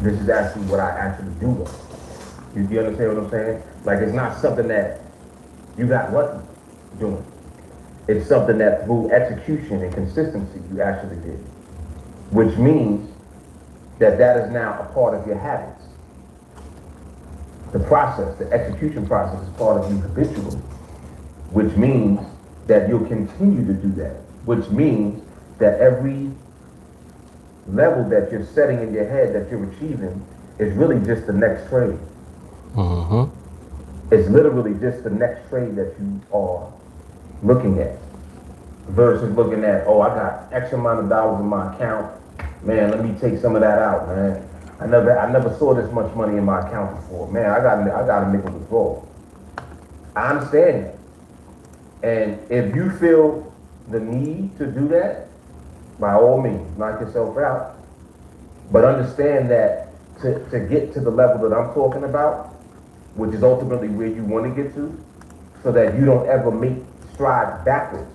This is actually what I actually do though. You understand what I'm saying? Like it's not something that you got lucky doing. It's something that through execution and consistency you actually did. Which means that is now a part of your habits. The process, the execution process is part of you habitually, which means that you'll continue to do that, which means that every level that you're setting in your head that you're achieving is really just the next trade. It's literally just the next trade that you are looking at versus looking at, oh, I got X amount of dollars in my account. Man, let me take some of that out, man. I never saw this much money in my account before. Man, I gotta make a withdrawal. I understand that. And if you feel the need to do that, by all means, knock yourself out. But understand that to get to the level that I'm talking about, which is ultimately where you want to get to, so that you don't ever make strides backwards.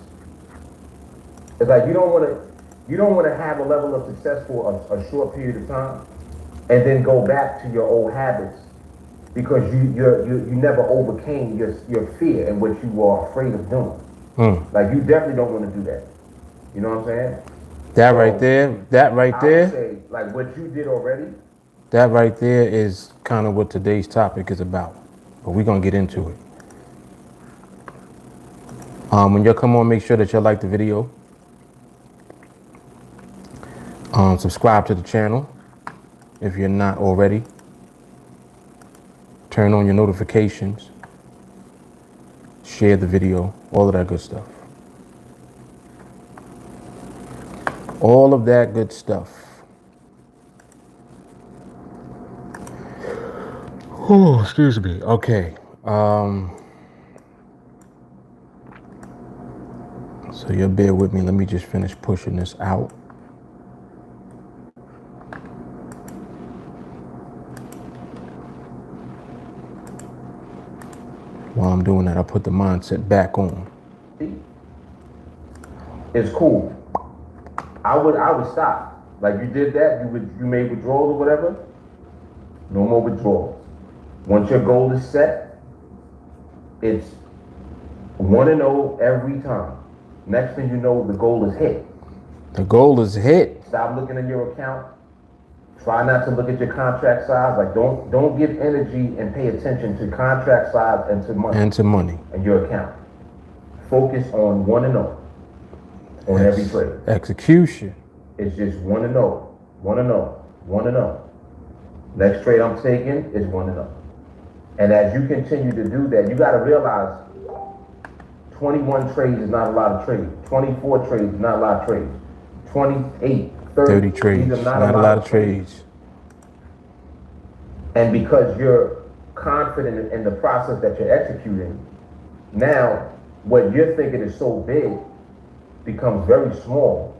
It's like you don't want to have a level of success for a short period of time and then go back to your old habits because you never overcame your fear and what you were afraid of doing. Like you definitely don't want to do that. You know what I'm saying? That right there. I would say like what you did already. That right there is kind of what today's topic is about. But we're gonna get into it. When you come on, make sure that you like the video. Subscribe to the channel if you're not already. Turn on your notifications. Share the video. All of that good stuff. All of that good stuff. Oh, excuse me. Okay. So you'll bear with me. Let me just finish pushing this out. While I'm doing that, I put the mindset back on. It's cool. I would stop. Like you did that, you made withdrawals or whatever. No more withdrawals. Once your goal is set, it's 1-0 every time. Next thing you know, the goal is hit. The goal is hit. Stop looking at your account. Try not to look at your contract size. Like don't give energy and pay attention to contract size and to money. And your account. Focus on 1-0 on every trade. Execution. It's just 1-0, 1-0, 1-0. Next trade I'm taking is 1-0. And as you continue to do that, you got to realize 21 trades is not a lot of trades. 24 trades is not a lot of trades. 28, 30 trades, these are not a lot of trades. And because you're confident in the process that you're executing, now what you're thinking is so big becomes very small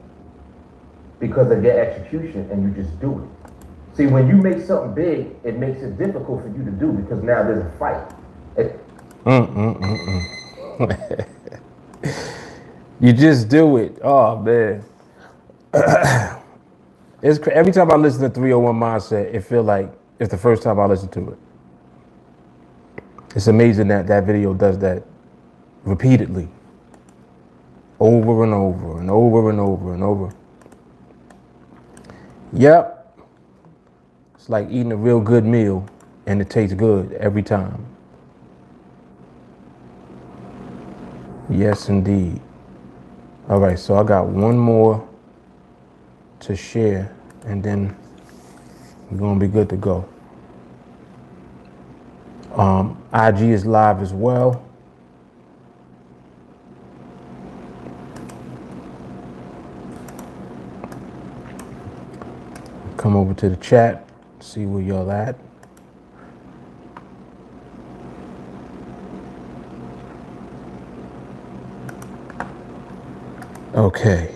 because of your execution and you just do it. See, when you make something big, it makes it difficult for you to do because now there's a fight. You just do it. Oh, man. Every time I listen to 301 Mindset, it feels like it's the first time I listen to it. It's amazing that that video does that repeatedly. Over and over and over and over and over. Yep. It's like eating a real good meal and it tastes good every time. Yes, indeed. All right, so I got one more to share and then we're gonna be good to go. IG is live as well. Come over to the chat, see where y'all at. Okay.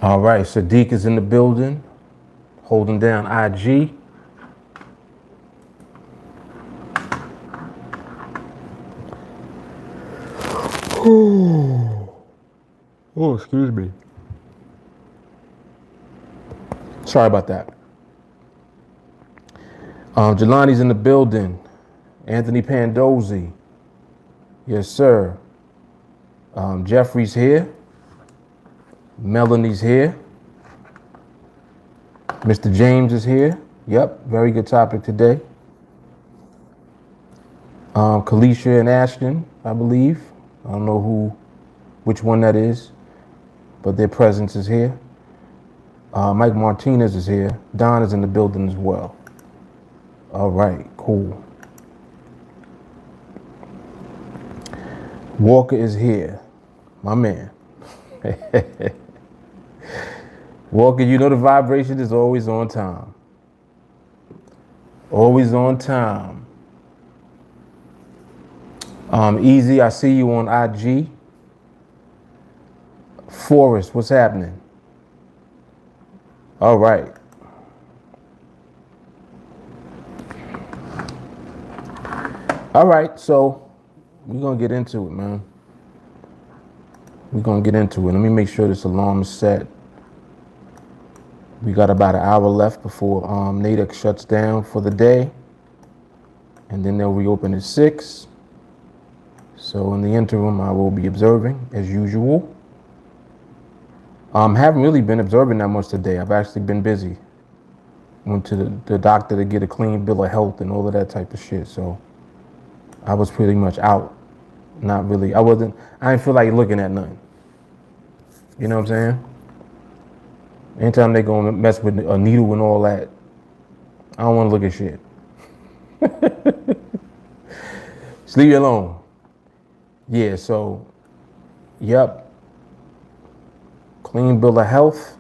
All right, Sadiq is in the building, holding down IG. Oh, excuse me. Sorry about that. Jelani's in the building. Anthony Pandozzi. Yes, sir. Jeffrey's here. Melanie's here. Mr. James is here. Yep, very good topic today. Kalisha and Ashton, I believe. I don't know which one that is, but their presence is here. Mike Martinez is here. Don is in the building as well. All right, cool. Walker is here, my man. Walker, you know the vibration is always on time. Always on time. Easy, I see you on IG. Forrest, what's happening? All right. All right, so we're going to get into it, man. We're going to get into it. Let me make sure this alarm is set. We got about an hour left before NADEX shuts down for the day. And then they'll reopen at 6. So in the interim, I will be observing as usual. Haven't really been observing that much today. I've actually been busy. Went to the doctor to get a clean bill of health and all of that type of shit. So I was pretty much out. Not really. I didn't feel like looking at nothing. You know what I'm saying? Anytime they gonna mess with a needle and all that, I don't want to look at shit. Just leave it alone. Yeah, so, yep. Clean bill of health.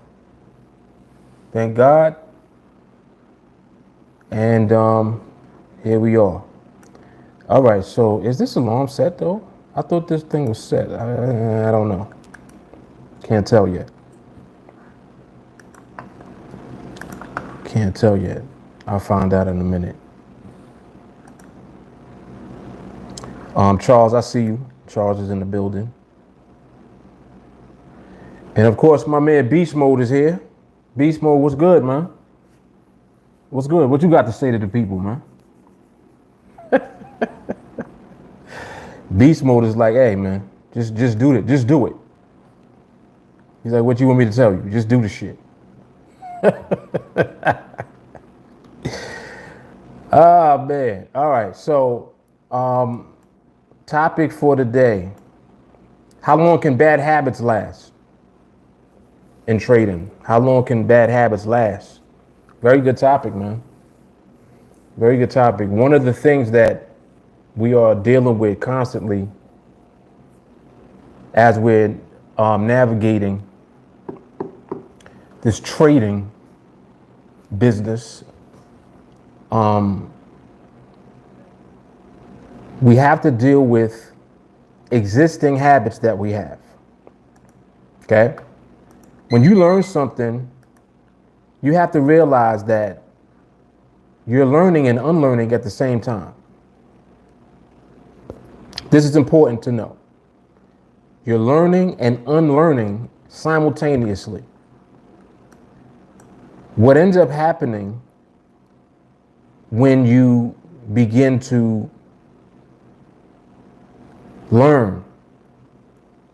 Thank God. And here we are. All right, so is this alarm set though? I thought this thing was set. I don't know. Can't tell yet. Can't tell yet. I'll find out in a minute. Charles, I see you. Charles is in the building. And of course, my man Beast Mode is here. Beast Mode, what's good, man? What's good? What you got to say to the people, man? Beast Mode is like, hey, man, just do it. Just do it. He's like, what you want me to tell you? Just do the shit. Ah, man. All right. So, topic for today. How long can bad habits last in trading? How long can bad habits last? Very good topic, man. Very good topic. One of the things that we are dealing with constantly as we're navigating this trading business, we have to deal with existing habits that we have. Okay? When you learn something, you have to realize that you're learning and unlearning at the same time. This is important to know. You're learning and unlearning simultaneously. What ends up happening when you begin to learn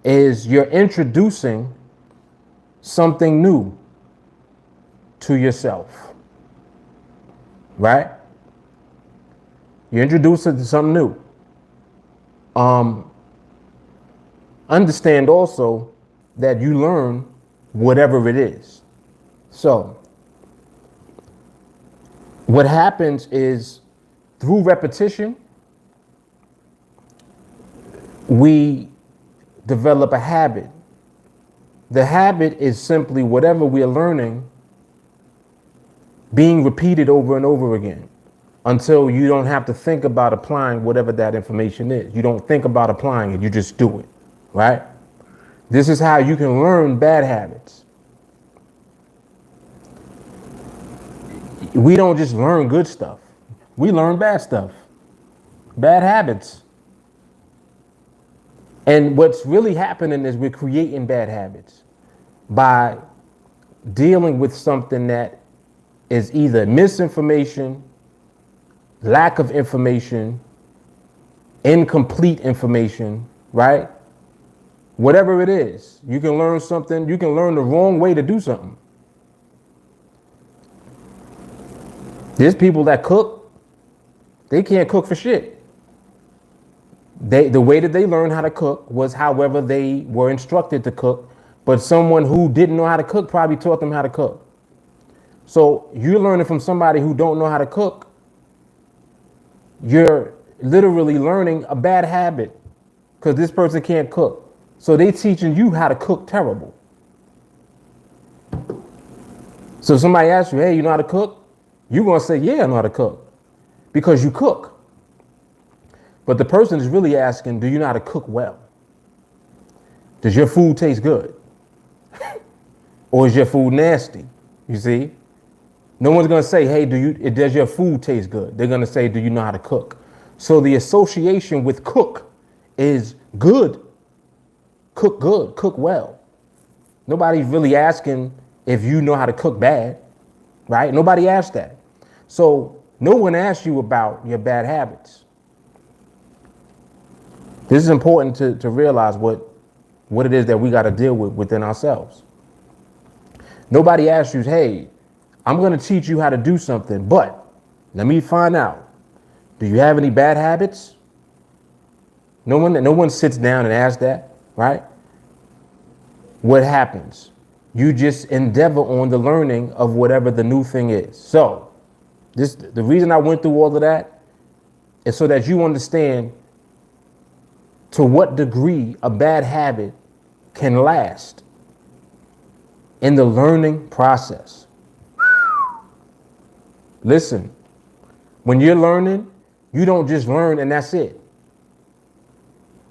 is you're introducing something new to yourself, right? You're introducing something new. Understand also that you learn whatever it is. So what happens is through repetition, we develop a habit. The habit is simply whatever we are learning being repeated over and over again until you don't have to think about applying whatever that information is. You don't think about applying it, you just do it, right? This is how you can learn bad habits. We don't just learn good stuff. We learn bad stuff, bad habits. And what's really happening is we're creating bad habits by dealing with something that is either misinformation, lack of information, incomplete information, right? Whatever it is, you can learn something, you can learn the wrong way to do something. There's people that cook, they can't cook for shit. The way that they learned how to cook was however they were instructed to cook, but someone who didn't know how to cook probably taught them how to cook. So you're learning from somebody who don't know how to cook, you're literally learning a bad habit because this person can't cook. So they teaching you how to cook terrible. So if somebody asks you, hey, you know how to cook? You're going to say, yeah, I know how to cook because you cook. But the person is really asking, do you know how to cook well? Does your food taste good? Or is your food nasty? You see? No one's going to say, hey, does your food taste good? They're going to say, do you know how to cook? So the association with cook is good. Cook good, cook well. Nobody's really asking if you know how to cook bad, right? Nobody asked that. So no one asked you about your bad habits. This is important to realize what it is that we got to deal with within ourselves. Nobody asked you, hey, I'm going to teach you how to do something, but let me find out. Do you have any bad habits? No one sits down and asks that, right? What happens? You just endeavor on the learning of whatever the new thing is. So the reason I went through all of that is so that you understand to what degree a bad habit can last in the learning process. Listen, when you're learning, you don't just learn and that's it.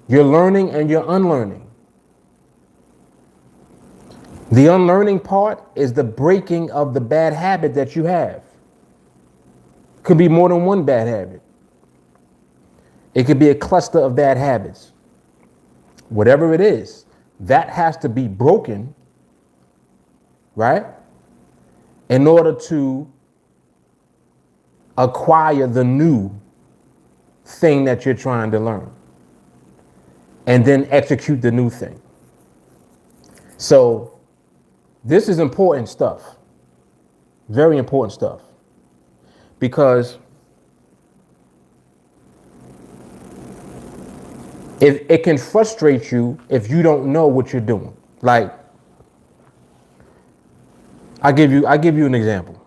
You're learning and you're unlearning. The unlearning part is the breaking of the bad habit that you have. Could be more than one bad habit. It could be a cluster of bad habits. Whatever it is, that has to be broken, right? In order to acquire the new thing that you're trying to learn. And then execute the new thing. So this is important stuff. Very important stuff. Because it can frustrate you if you don't know what you're doing. Like, I give you an example.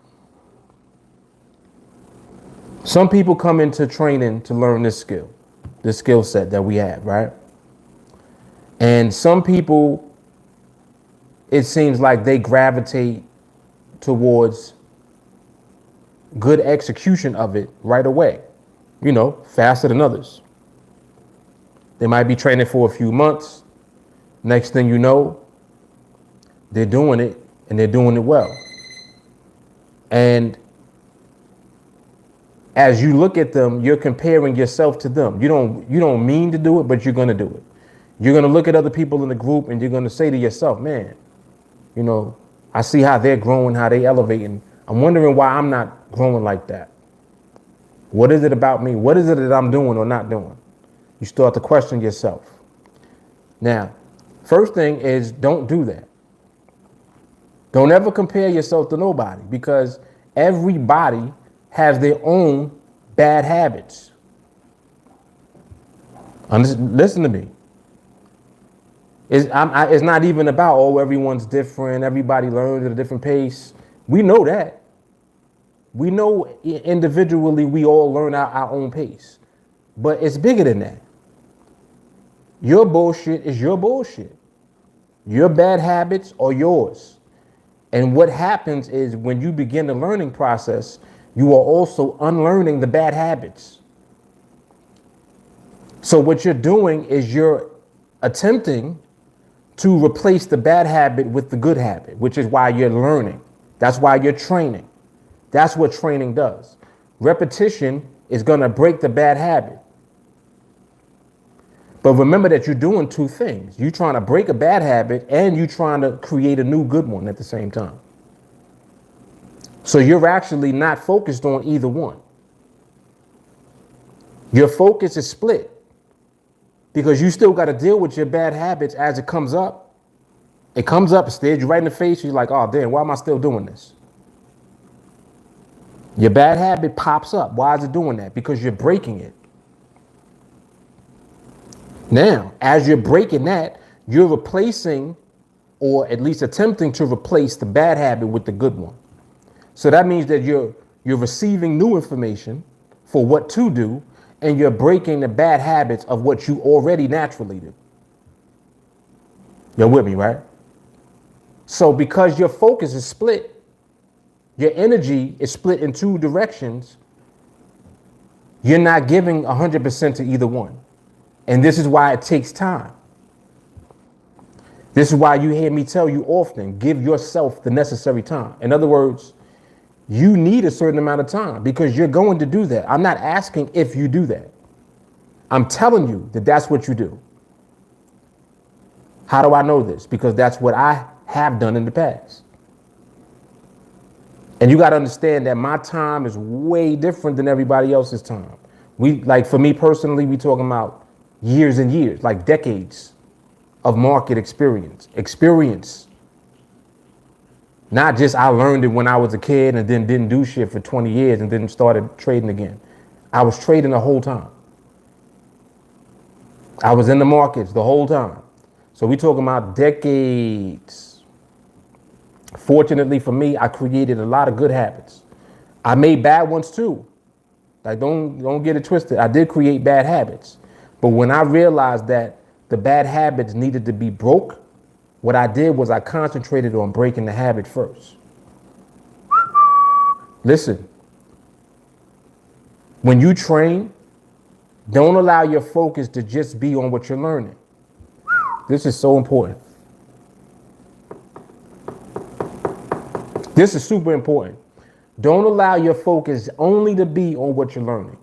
Some people come into training to learn this skill set that we have, right? And some people, it seems like they gravitate towards good execution of it right away, faster than others. They might be training for a few months. Next thing you know, they're doing it and they're doing it well. And as you look at them, you're comparing yourself to them. You don't mean to do it, but you're going to do it. You're going to look at other people in the group and you're going to say to yourself, man, I see how they're growing, how they elevating. I'm wondering why I'm not growing like that. What is it about me? What is it that I'm doing or not doing? You start to question yourself. Now, first thing is don't do that. Don't ever compare yourself to nobody because everybody has their own bad habits. Listen to me. It's not even about, everyone's different. Everybody learns at a different pace. We know that. We know individually we all learn at our own pace. But it's bigger than that. Your bullshit is your bullshit. Your bad habits are yours. And what happens is when you begin the learning process, you are also unlearning the bad habits. So what you're doing is you're attempting to replace the bad habit with the good habit, which is why you're learning. That's why you're training. That's what training does. Repetition is going to break the bad habit. But remember that you're doing two things. You're trying to break a bad habit and you're trying to create a new good one at the same time. So you're actually not focused on either one. Your focus is split because you still got to deal with your bad habits as it comes up. It comes up, it stares you right in the face. You're like, oh, damn, why am I still doing this? Your bad habit pops up. Why is it doing that? Because you're breaking it. Now, as you're breaking that, you're replacing, or at least attempting to replace, the bad habit with the good one. So that means that you're receiving new information for what to do, and you're breaking the bad habits of what you already naturally do. You're with me, right? So because your focus is split, your energy is split in two directions, you're not giving 100% to either one. And this is why it takes time. This is why you hear me tell you often, give yourself the necessary time. In other words, you need a certain amount of time because you're going to do that. I'm not asking if you do that. I'm telling you that that's what you do. How do I know this? Because that's what I have done in the past. And you got to understand that my time is way different than everybody else's time. For me personally, we talking about years and years, like decades of market experience. Not just I learned it when I was a kid and then didn't do shit for 20 years and then started trading again. I was trading the whole time. I was in the markets the whole time. So we talking about decades. Fortunately for me, I created a lot of good habits. I made bad ones too. Like don't get it twisted. I did create bad habits. But when I realized that the bad habits needed to be broke, what I did was I concentrated on breaking the habit first. Listen, when you train, don't allow your focus to just be on what you're learning. This is so important. This is super important. Don't allow your focus only to be on what you're learning.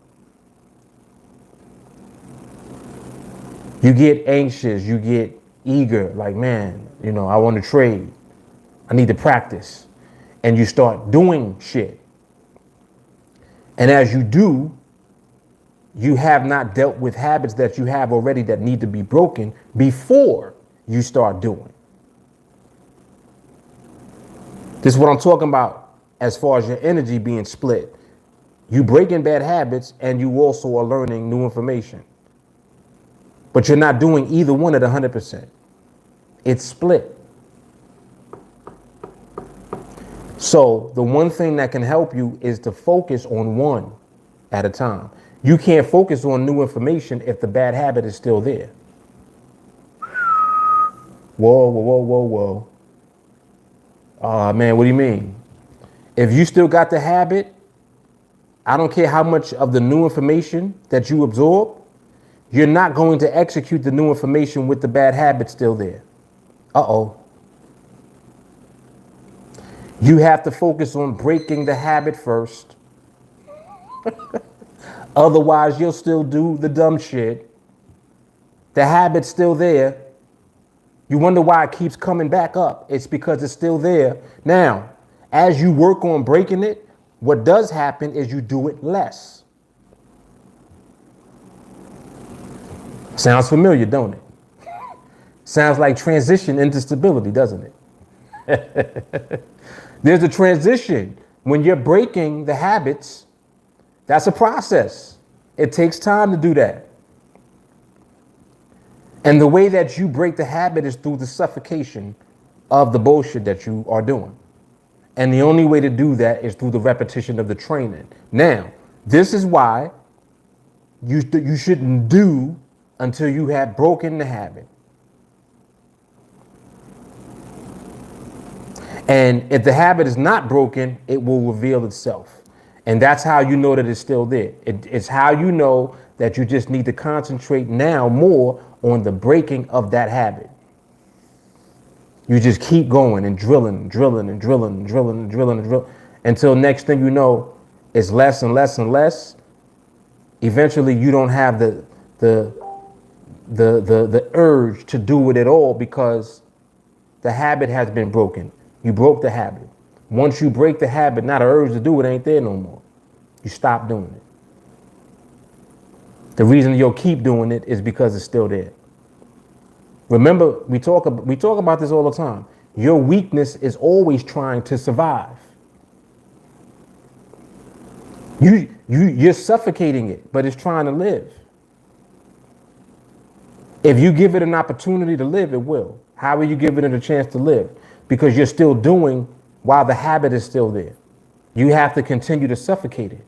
You get anxious, you get eager, like, man, I want to trade. I need to practice. And you start doing shit. And as you do, you have not dealt with habits that you have already that need to be broken before you start doing. This is what I'm talking about as far as your energy being split. You breaking bad habits and you also are learning new information. But you're not doing either one at 100%. It's split. So the one thing that can help you is to focus on one at a time. You can't focus on new information if the bad habit is still there. Whoa. Man, what do you mean? If you still got the habit, I don't care how much of the new information that you absorb, you're not going to execute the new information with the bad habit still there. Uh-oh. You have to focus on breaking the habit first. Otherwise, you'll still do the dumb shit. The habit's still there. You wonder why it keeps coming back up. It's because it's still there. Now, as you work on breaking it, what does happen is you do it less. Sounds familiar, don't it? Sounds like transition into stability, doesn't it? There's a transition. When you're breaking the habits, that's a process. It takes time to do that. And the way that you break the habit is through the suffocation of the bullshit that you are doing. And the only way to do that is through the repetition of the training. Now, this is why you shouldn't do until you have broken the habit. And if the habit is not broken, it will reveal itself. And that's how you know that it's still there. It's how you know that you just need to concentrate now more on the breaking of that habit. You just keep going and drilling until next thing you know, it's less and less and less. Eventually, you don't have the the urge to do it at all because the habit has been broken. You broke the habit. Once you break the habit, now the urge to do it ain't there no more. You stop doing it. The reason you'll keep doing it is because it's still there. Remember, we talk about this all the time. Your weakness is always trying to survive. You're suffocating it, but it's trying to live. If you give it an opportunity to live, it will. How will you give it a chance to live? Because you're still doing while the habit is still there. You have to continue to suffocate it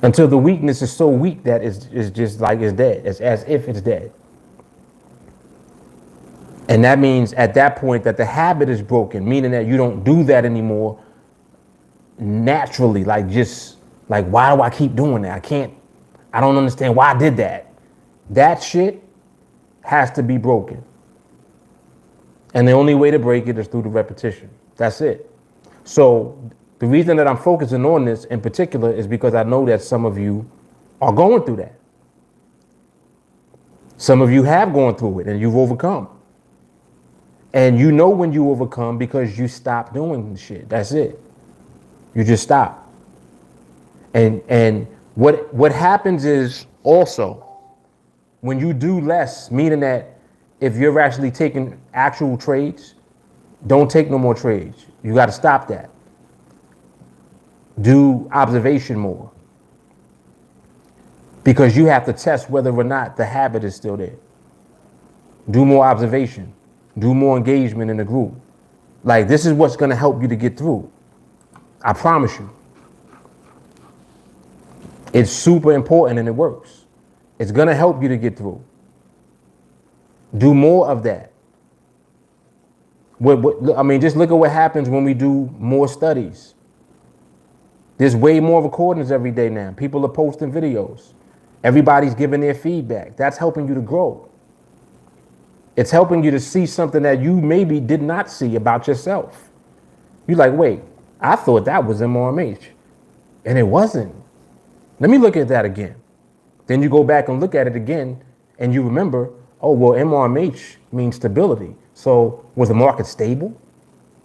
until the weakness is so weak that it's just like it's dead. It's as if it's dead. And that means at that point that the habit is broken, meaning that you don't do that anymore naturally, like why do I keep doing that? I don't understand why I did that. That shit has to be broken. And the only way to break it is through the repetition. That's it. So the reason that I'm focusing on this in particular is because I know that some of you are going through that. Some of you have gone through it and you've overcome. And you know when you overcome because you stop doing the shit. That's it. You just stop. And what happens is also when you do less, meaning that if you're actually taking actual trades, don't take no more trades. You got to stop that. Do observation more. Because you have to test whether or not the habit is still there. Do more observation. Do more engagement in the group. Like, this is what's going to help you to get through. I promise you. It's super important and it works. It's going to help you to get through. Do more of that. I mean, just look at what happens when we do more studies. There's way more recordings every day now. People are posting videos. Everybody's giving their feedback. That's helping you to grow. It's helping you to see something that you maybe did not see about yourself. You're like, wait, I thought that was MRMH. And it wasn't. Let me look at that again. Then you go back and look at it again and you remember, oh, well, MRMH means stability. So was the market stable?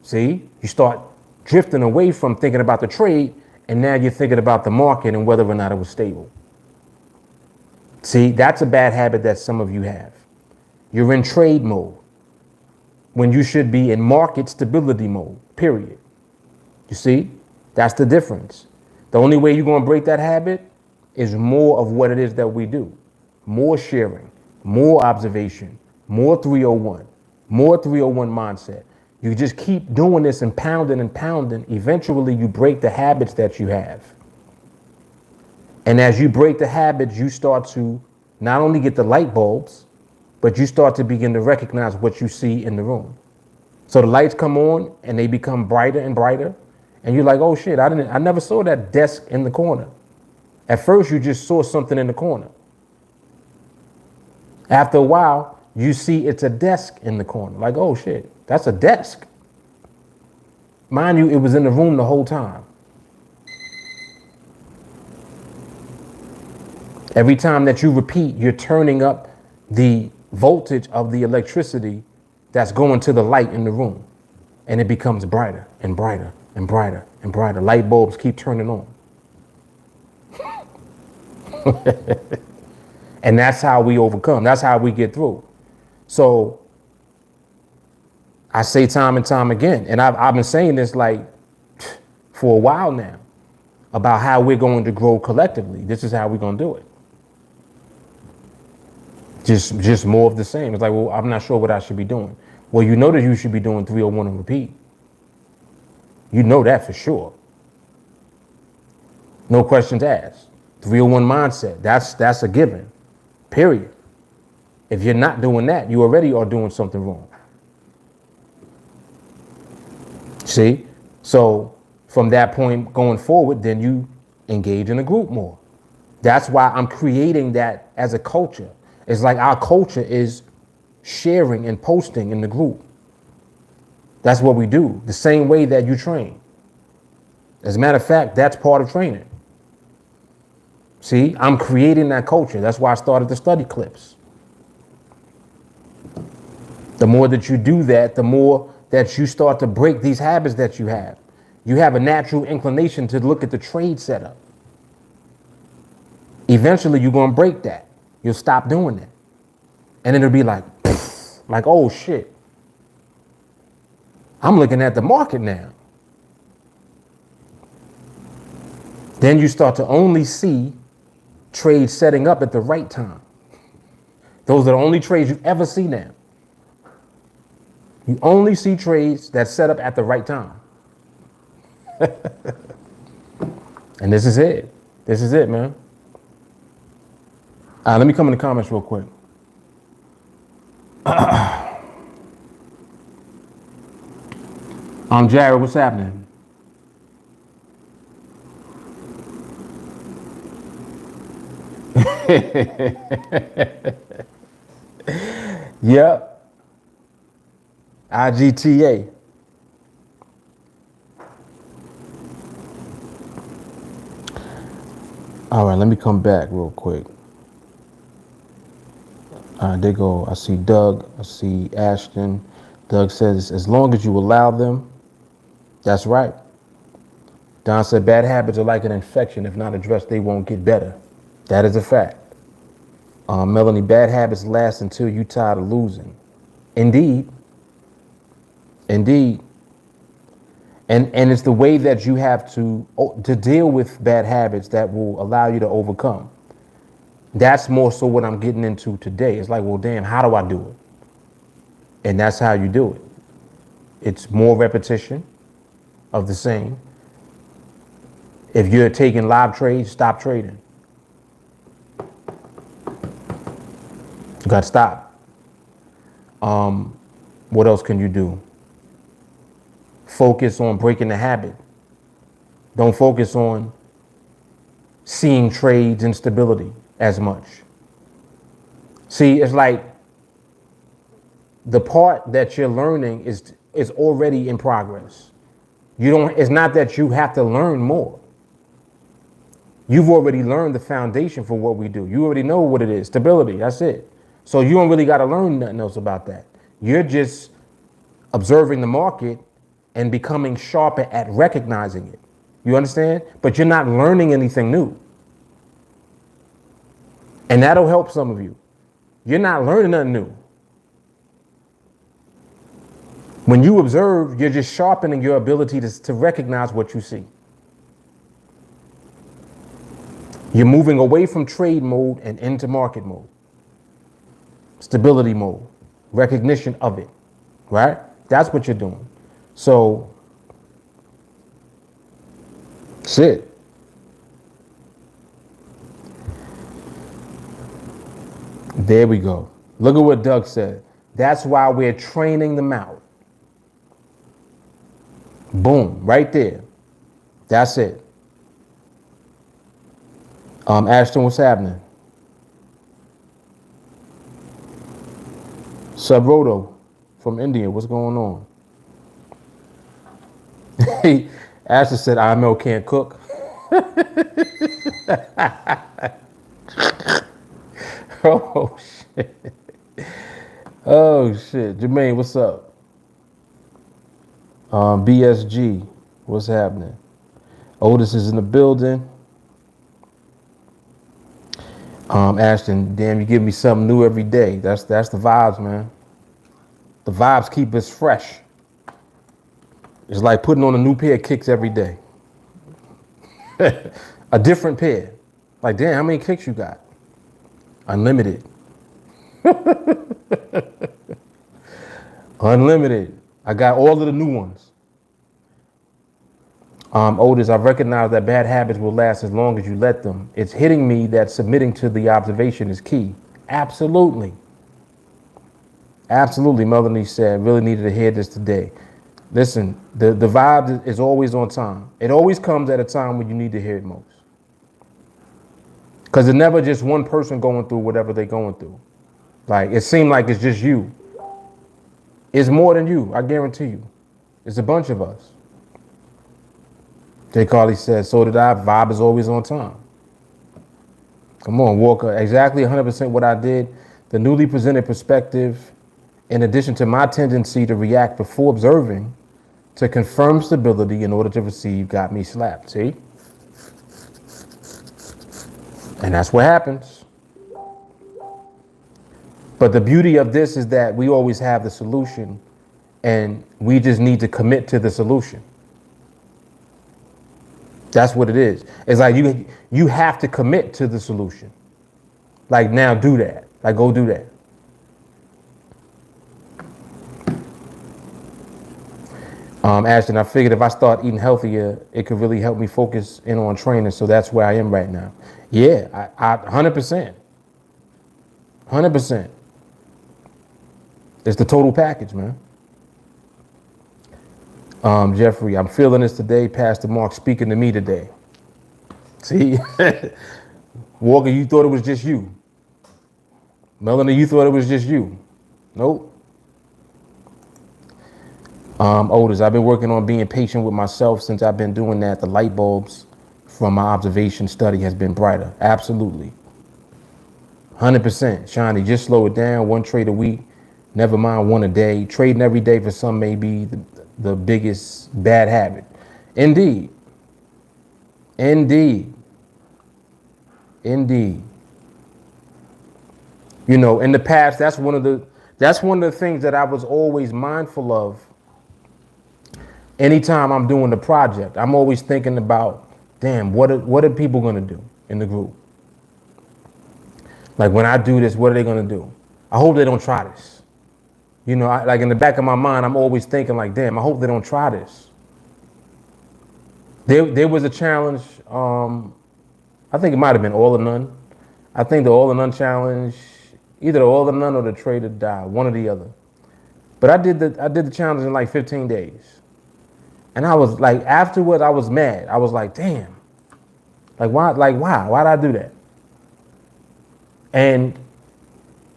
See, you start drifting away from thinking about the trade and now you're thinking about the market and whether or not it was stable. See, that's a bad habit that some of you have. You're in trade mode when you should be in market stability mode, period. You see, that's the difference. The only way you're going to break that habit is more of what it is that we do. More sharing, more observation, more 301, more 301 mindset. You just keep doing this and pounding. Eventually you break the habits that you have. And as you break the habits, you start to not only get the light bulbs, but you start to begin to recognize what you see in the room. So the lights come on and they become brighter and brighter. And you're like, oh shit, I never saw that desk in the corner. At first, you just saw something in the corner. After a while, you see it's a desk in the corner. Like, oh shit, that's a desk. Mind you, it was in the room the whole time. Every time that you repeat, you're turning up the voltage of the electricity that's going to the light in the room. And it becomes brighter and brighter and brighter and brighter. Light bulbs keep turning on. And that's how we overcome. That's how we get through. So I say time and time again, and I've been saying this like for a while now about how we're going to grow collectively. This is how we're going to do it. Just more of the same. It's like, well, I'm not sure what I should be doing. Well, you know that you should be doing 301 and repeat. You know that for sure. No questions asked. 301 mindset. That's a given. Period. If you're not doing that, you already are doing something wrong. See? So from that point going forward, then you engage in a group more. That's why I'm creating that as a culture. It's like our culture is sharing and posting in the group. That's what we do. The same way that you train. As a matter of fact, that's part of training. See, I'm creating that culture. That's why I started to study clips. The more that you do that, the more that you start to break these habits that you have. You have a natural inclination to look at the trade setup. Eventually, you're going to break that. You'll stop doing it. And it'll be like, like, oh shit. I'm looking at the market now. Then you start to only see trades setting up at the right time. Those are the only trades you ever see now. You only see trades that set up at the right time. And this is it. This is it, man. Let me come in the comments real quick. Jared, what's happening? Yep. IGTA. All right, let me come back real quick. All right, there go. I see Doug. I see Ashton. Doug says, as long as you allow them, that's right. Don said, bad habits are like an infection. If not addressed, they won't get better. That is a fact. Melanie, bad habits last until you tired of losing. Indeed. Indeed. And it's the way that you have to deal with bad habits that will allow you to overcome. That's more so what I'm getting into today. It's like, well, damn, how do I do it? And that's how you do it. It's more repetition of the same. If you're taking live trades, stop trading. You got to stop. What else can you do? Focus on breaking the habit. Don't focus on seeing trades instability as much. See, it's like the part that you're learning is already in progress. It's not that you have to learn more. You've already learned the foundation for what we do. You already know what it is, stability, that's it. So you don't really got to learn nothing else about that. You're just observing the market and becoming sharper at recognizing it. You understand? But you're not learning anything new. And that'll help some of you. You're not learning nothing new. When you observe, you're just sharpening your ability to recognize what you see. You're moving away from trade mode and into market mode. Stability mode. Recognition of it. Right? That's what you're doing. So, that's it. There we go. Look at what Doug said. That's why we're training them out. Boom, right there. That's it. Ashton, what's happening? Subroto from India, what's going on? Ashton said, IML can't cook. Oh, shit. Oh, shit. Jermaine, what's up? BSG, what's happening? Otis is in the building. Ashton, damn, you give me something new every day. That's the vibes, man. The vibes keep us fresh. It's like putting on a new pair of kicks every day. A different pair. Like, damn, how many kicks you got? Unlimited. Unlimited. I got all of the new ones. Otis, I recognize that bad habits will last as long as you let them. It's hitting me that submitting to the observation is key. Absolutely. Absolutely, Melanie said, really needed to hear this today. Listen, the vibe is always on time. It always comes at a time when you need to hear it most. Because it's never just one person going through whatever they're going through. Like, it seemed like it's just you. It's more than you, I guarantee you. It's a bunch of us. Jay Carly says, so did I. Vibe is always on time. Come on, Walker. Exactly 100% what I did. The newly presented perspective, in addition to my tendency to react before observing, to confirm stability in order to receive, got me slapped. See? And that's what happens. But the beauty of this is that we always have the solution and we just need to commit to the solution. That's what it is. It's like you have to commit to the solution. Like, now do that. Like, go do that. Ashton, I figured if I start eating healthier, it could really help me focus in on training. So that's where I am right now. Yeah, I 100%. 100%. It's the total package, man. Jeffrey, I'm feeling this today. Pastor Mark speaking to me today. See? Walker, you thought it was just you. Melanie, you thought it was just you. Nope. Otis, I've been working on being patient with myself since I've been doing that. The light bulbs from my observation study has been brighter. Absolutely. 100%. Shiny, just slow it down. One trade a week. Never mind one a day. Trading every day for some may be the biggest bad habit. Indeed. Indeed. Indeed. You know, in the past, that's one of the things that I was always mindful of. Anytime I'm doing the project, I'm always thinking about, damn, what are people gonna do in the group? Like, when I do this, what are they gonna do? I hope they don't try this. You know, like in the back of my mind, I'm always thinking like, damn, I hope they don't try this. There was a challenge, I think it might have been all or none. I think the all or none challenge, either the all or none or the trade or die, one or the other. But I did the challenge in like 15 days. And I was like, afterwards, I was mad. I was like, damn. Like, why? Like, why? Why did I do that? And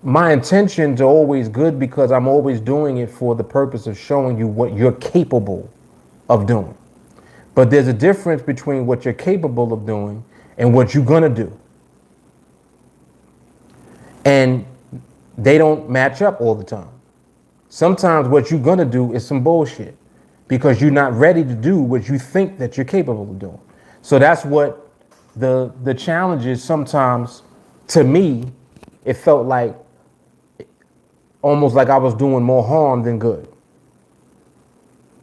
my intentions are always good because I'm always doing it for the purpose of showing you what you're capable of doing. But there's a difference between what you're capable of doing and what you're gonna do. And they don't match up all the time. Sometimes what you're gonna do is some bullshit because you're not ready to do what you think that you're capable of doing. So that's what the challenge is. Sometimes, to me, it felt like almost like I was doing more harm than good.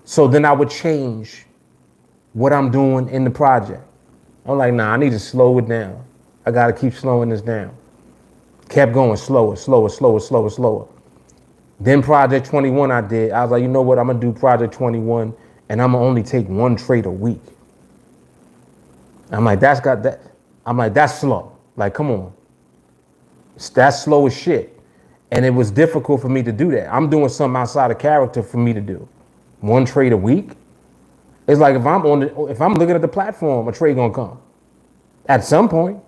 So then I would change what I'm doing in the project. I'm like, nah, I need to slow it down. I gotta keep slowing this down. Kept going slower, slower, slower, slower, slower. Then Project 21 I did. I was like, you know what? I'm gonna do Project 21 and I'm gonna only take one trade a week. I'm like, that's slow. Like, come on. That's slow as shit. And it was difficult for me to do that. I'm doing something outside of character for me to do. One trade a week. It's like if I'm looking at the platform, a trade gonna come at some point.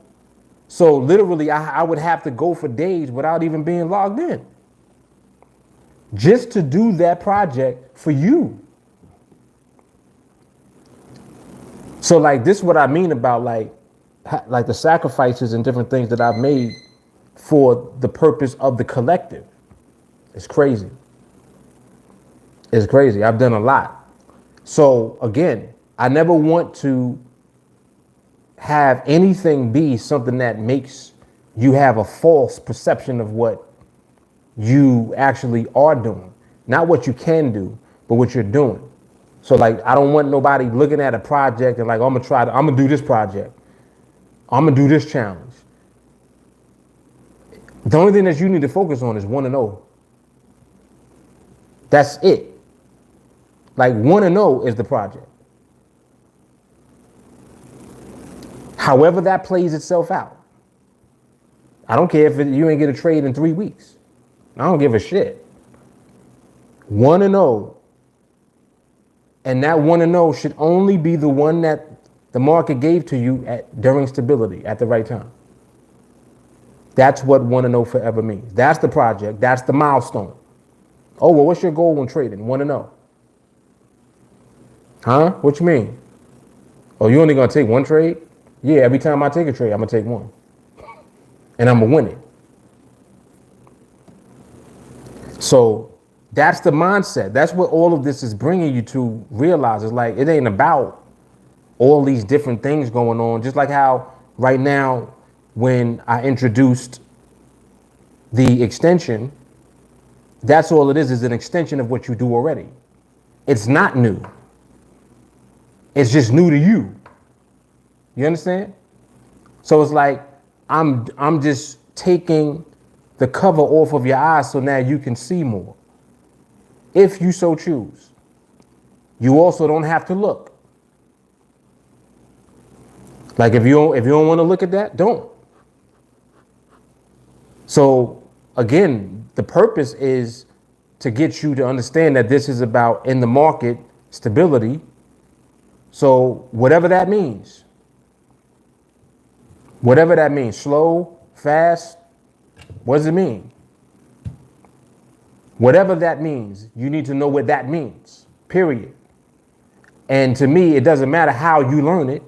So literally, I would have to go for days without even being logged in, just to do that project for you. So like, this is what I mean about like the sacrifices and different things that I've made for the purpose of the collective. It's crazy. It's crazy. I've done a lot. So again, I never want to have anything be something that makes you have a false perception of what you actually are doing. Not what you can do, but what you're doing. So like, I don't want nobody looking at a project and like, I'm gonna do this project. I'm gonna do this challenge. The only thing that you need to focus on is 1-0. That's it. Like, 1-0 is the project. However that plays itself out. I don't care if you ain't get a trade in 3 weeks. I don't give a shit. 1-0. And that 1-0 should only be the one that the market gave to you during stability at the right time. That's what 1-0 forever means. That's the project. That's the milestone. Oh, well, what's your goal when trading? 1-0. Huh? What you mean? Oh, you only gonna take one trade? Yeah, every time I take a trade, I'm gonna take one. and I'm gonna win it. So that's the mindset. That's what all of this is bringing you to realize. It's like, it ain't about all these different things going on. Just like how right now, when I introduced the extension, that's all it is an extension of what you do already. It's not new. It's just new to you. You understand? So it's like, I'm just taking the cover off of your eyes so now you can see more, if you so choose. You also don't have to look. Like, if you don't want to look at that, don't. So again, the purpose is to get you to understand that this is about in the market stability. So whatever that means, slow, fast, what does it mean? Whatever that means, you need to know what that means, period. And to me, it doesn't matter how you learn it.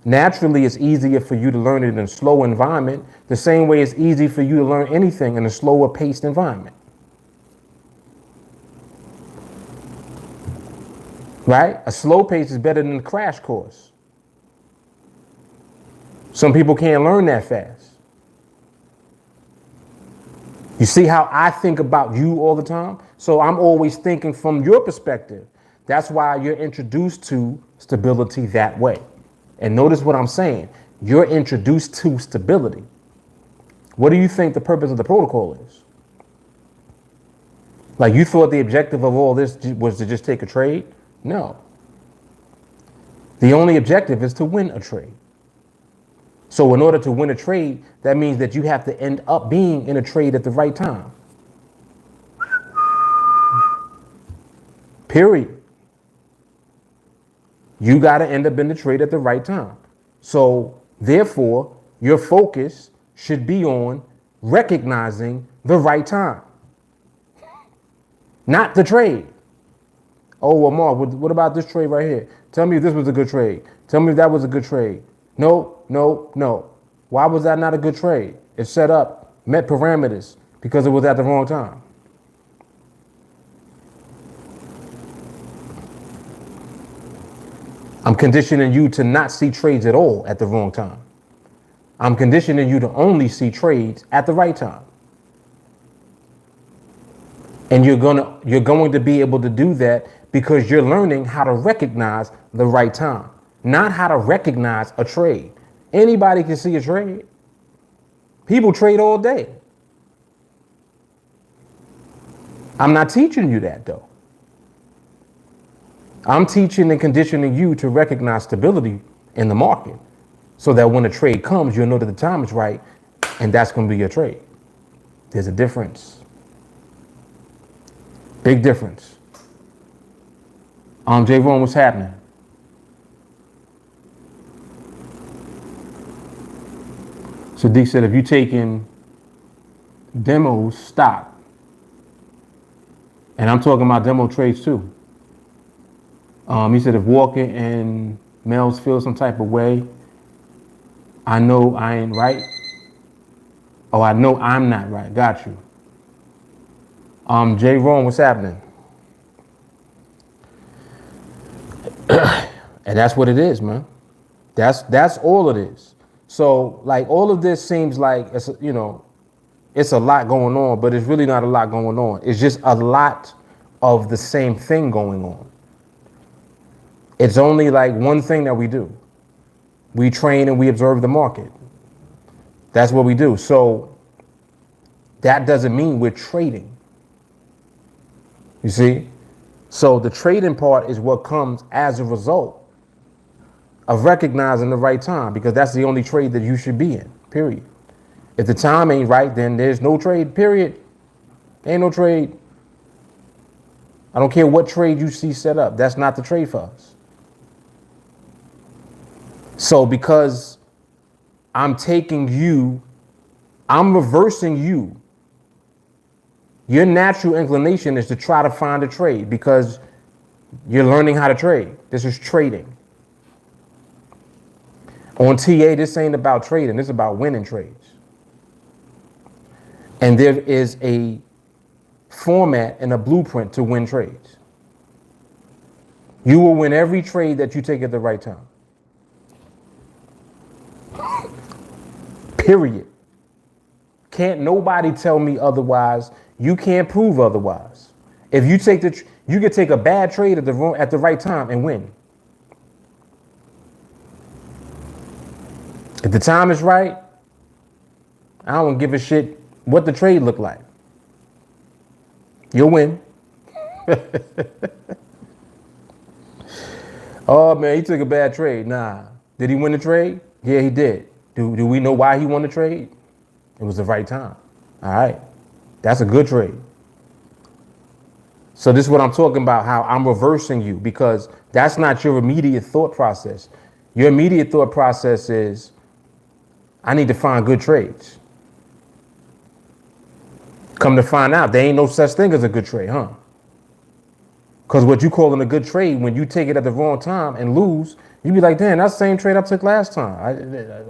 Naturally, it's easier for you to learn it in a slow environment, the same way it's easy for you to learn anything in a slower paced environment. Right? A slow pace is better than a crash course. Some people can't learn that fast. You see how I think about you all the time? So I'm always thinking from your perspective. That's why you're introduced to stability that way. And notice what I'm saying. You're introduced to stability. What do you think the purpose of the protocol is? Like, you thought the objective of all this was to just take a trade? No. The only objective is to win a trade. So in order to win a trade, that means that you have to end up being in a trade at the right time. Period. You got to end up in the trade at the right time. So therefore, your focus should be on recognizing the right time, not the trade. Oh, Amar, what about this trade right here? Tell me if this was a good trade. Tell me if that was a good trade. No, no, no. Why was that not a good trade? It set up, met parameters, because it was at the wrong time. I'm conditioning you to not see trades at all at the wrong time. I'm conditioning you to only see trades at the right time. And you're going to be able to do that because you're learning how to recognize the right time, not how to recognize a trade. Anybody can see a trade. People trade all day. I'm not teaching you that though. I'm teaching and conditioning you to recognize stability in the market so that when a trade comes, you'll know that the time is right and that's going to be your trade. There's a difference. Big difference. J. Ron, what's happening? Sadiq said, if you're taking demos, stop. And I'm talking about demo trades too. He said, if Walker and Mel's feel some type of way, I know I ain't right. Oh, I know I'm not right. Got you. J. Ron, what's happening? And that's what it is, man. That's all it is. So like all of this seems like it's it's a lot going on, but it's really not a lot going on. It's just a lot of the same thing going on. It's only like one thing that we do. We train and we observe the market. That's what we do. So that doesn't mean we're trading. You see? So the trading part is what comes as a result of recognizing the right time, because that's the only trade that you should be in, period. If the time ain't right, then there's no trade, period. Ain't no trade. I don't care what trade you see set up. That's not the trade for us. So because I'm taking you, I'm reversing you. Your natural inclination is to try to find a trade because you're learning how to trade. This is trading. On TA, this ain't about trading. This is about winning trades. And there is a format and a blueprint to win trades. You will win every trade that you take at the right time. Period. Can't nobody tell me otherwise. You can't prove otherwise. If you take you can take a bad trade at the right time and win. If the time is right, I don't give a shit what the trade look like. You'll win. Oh man, he took a bad trade. Nah. Did he win the trade? Yeah, he did. Do we know why he won the trade? It was the right time. All right. That's a good trade. So this is what I'm talking about, how I'm reversing you, because that's not your immediate thought process. Your immediate thought process is, I need to find good trades. Come to find out, there ain't no such thing as a good trade, huh? Because what you calling a good trade, when you take it at the wrong time and lose, you be like, damn, that's the same trade I took last time. I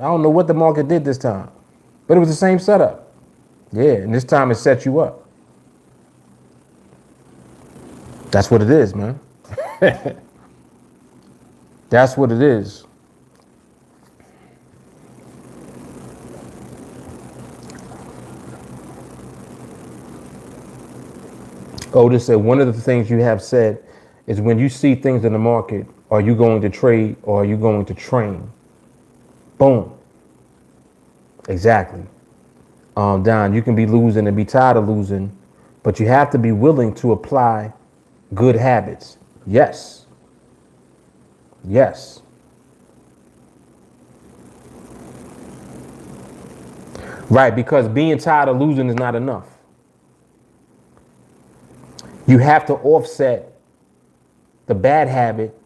don't know what the market did this time, but it was the same setup. Yeah, and this time it set you up. That's what it is, man. That's what it is. Otis said, one of the things you have said is when you see things in the market, are you going to trade or are you going to train? Boom. Exactly. Don, you can be losing and be tired of losing, but you have to be willing to apply good habits. Yes. Yes. Right, because being tired of losing is not enough. You have to offset the bad habit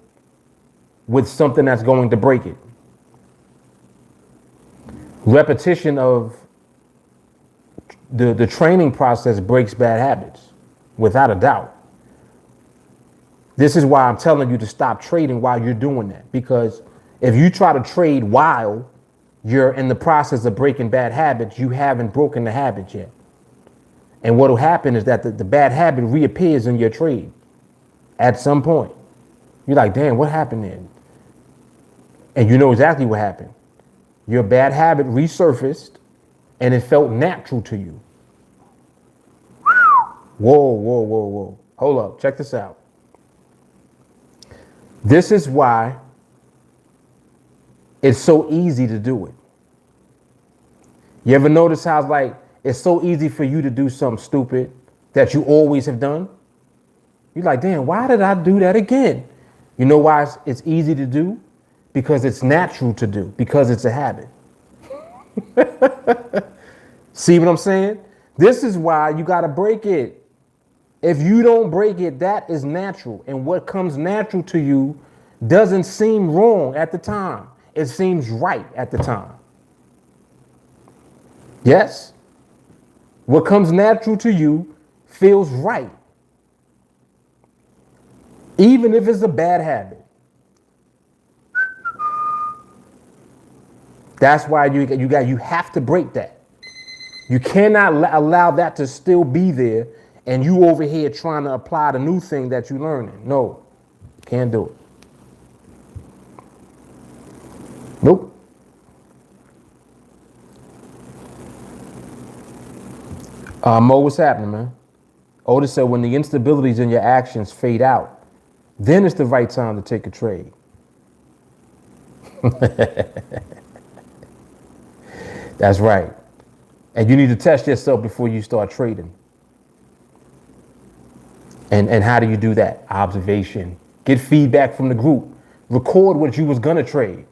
with something that's going to break it. Repetition of the training process breaks bad habits, without a doubt. This is why I'm telling you to stop trading while you're doing that. Because if you try to trade while you're in the process of breaking bad habits, you haven't broken the habit yet. And what will happen is that the bad habit reappears in your trade at some point. You're like, damn, what happened then? And you know exactly what happened. Your bad habit resurfaced and it felt natural to you. Whoa, whoa, whoa, whoa. Hold up, check this out. This is why it's so easy to do it. You ever notice how it's so easy for you to do something stupid that you always have done? You're like, damn, why did I do that again? You know why it's easy to do? Because it's natural to do, because it's a habit. See what I'm saying? This is why you got to break it. If you don't break it, that is natural. And what comes natural to you doesn't seem wrong at the time. It seems right at the time. Yes? What comes natural to you feels right. Even if it's a bad habit. That's why you have to break that. You cannot allow that to still be there and you over here trying to apply the new thing that you're learning. No, can't do it. Nope. Mo, what's happening, man? Otis said when the instabilities in your actions fade out, then it's the right time to take a trade. That's right. And you need to test yourself before you start trading. And how do you do that? Observation. Get feedback from the group. Record what you was gonna trade.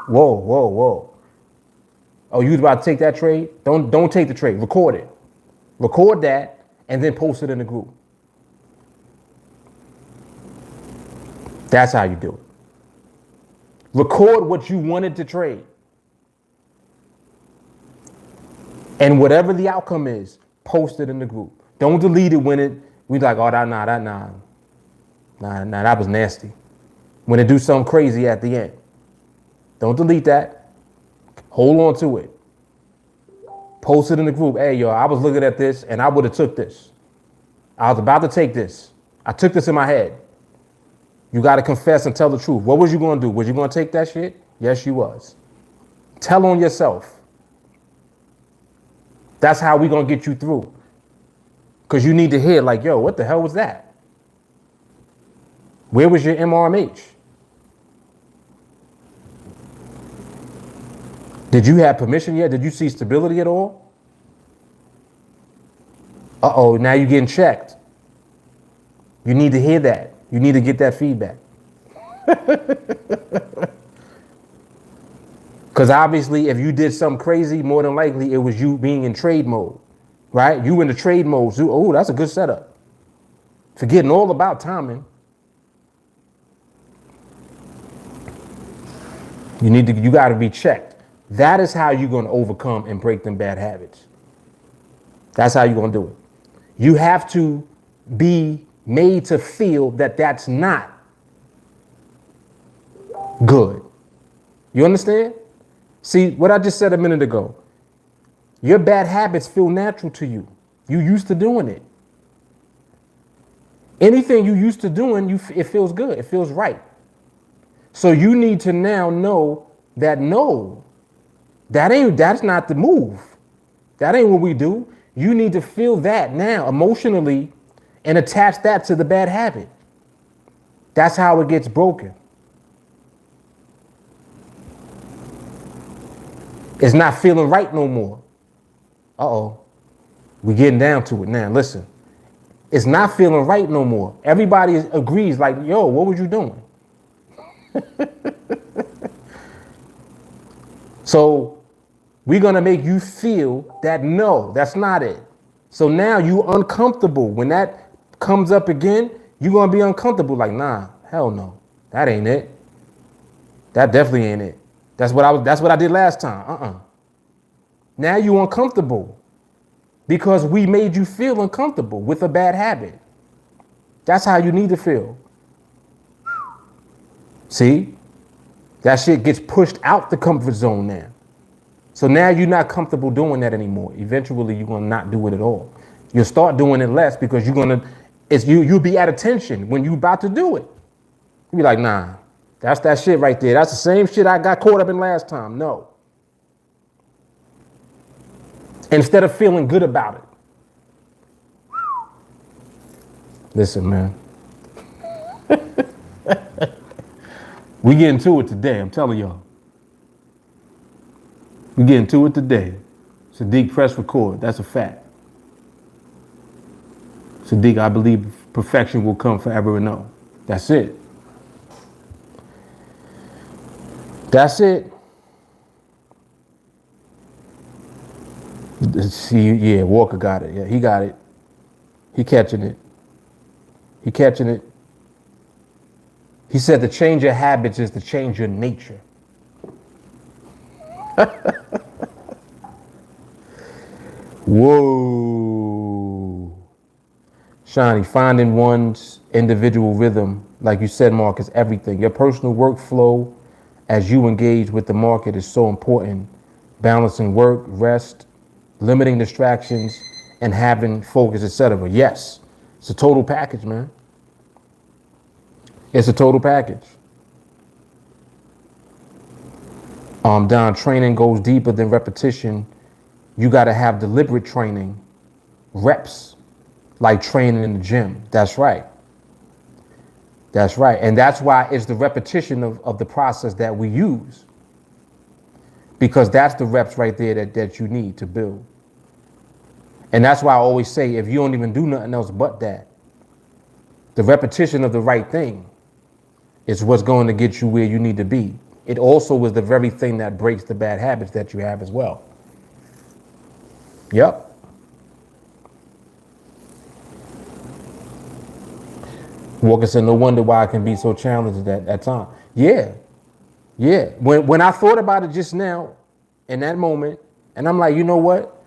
Whoa, whoa, whoa. Oh, you was about to take that trade? Don't take the trade. Record it. Record that and then post it in the group. That's how you do it. Record what you wanted to trade. And whatever the outcome is, post it in the group. Don't delete it when we like, oh, nah, that was nasty. When it do something crazy at the end. Don't delete that. Hold on to it. Post it in the group. Hey, yo, I was looking at this and I would have took this. I was about to take this. I took this in my head. You got to confess and tell the truth. What was you going to do? Was you going to take that shit? Yes, you was. Tell on yourself. That's how we going to get you through. Because you need to hear like, yo, what the hell was that? Where was your MRMH? Did you have permission yet? Did you see stability at all? Uh-oh, now you're getting checked. You need to hear that. You need to get that feedback. Because obviously, if you did something crazy, more than likely it was you being in trade mode, right? You in the trade mode. So, oh, that's a good setup. Forgetting all about timing. You got to be checked. That is how you're going to overcome and break them bad habits. That's how you're going to do it. You have to be made to feel that that's not good. You understand? See, what I just said a minute ago, your bad habits feel natural to you. You used to doing it. Anything you used to doing, it feels good. It feels right. So you need to now know that no, that's not the move. That ain't what we do. You need to feel that now emotionally and attach that to the bad habit. That's how it gets broken. It's not feeling right no more. Uh-oh. We're getting down to it now. Listen. It's not feeling right no more. Everybody agrees like, yo, what was you doing? So we're going to make you feel that no, that's not it. So now you uncomfortable. When that comes up again, you're going to be uncomfortable. Like, nah, hell no. That ain't it. That definitely ain't it. That's what I did last time. Now you uncomfortable because we made you feel uncomfortable with a bad habit. That's how you need to feel. See? That shit gets pushed out the comfort zone now. So now you're not comfortable doing that anymore. Eventually you're going to not do it at all. You'll start doing it less because you'll be at attention when you're about to do it. You'll be like, nah, that's that shit right there. That's the same shit I got caught up in last time. No. Instead of feeling good about it. Listen, man. We get into it today, I'm telling y'all. We get into it today. Sadiq, press record. That's a fact. Sadiq, I believe perfection will come forever and no. That's it. That's it. See, yeah, Walker got it. Yeah, he got it. He catching it. He catching it. He said to change your habits is to change your nature. Whoa. Shani, finding one's individual rhythm, like you said, Mark, is everything. Your personal workflow as you engage with the market is so important. Balancing work, rest, limiting distractions, and having focus, etc. Yes, it's a total package, man. It's a total package. Don, training goes deeper than repetition. You got to have deliberate training, reps, like training in the gym. That's right. That's right. And that's why it's the repetition of the process that we use. Because that's the reps right there that you need to build. And that's why I always say, if you don't even do nothing else but that, the repetition of the right thing is what's going to get you where you need to be. It also is the very thing that breaks the bad habits that you have as well. Yep. Walker said, no wonder why I can be so challenged at that time. Yeah. Yeah. When I thought about it just now, in that moment, and I'm like, you know what?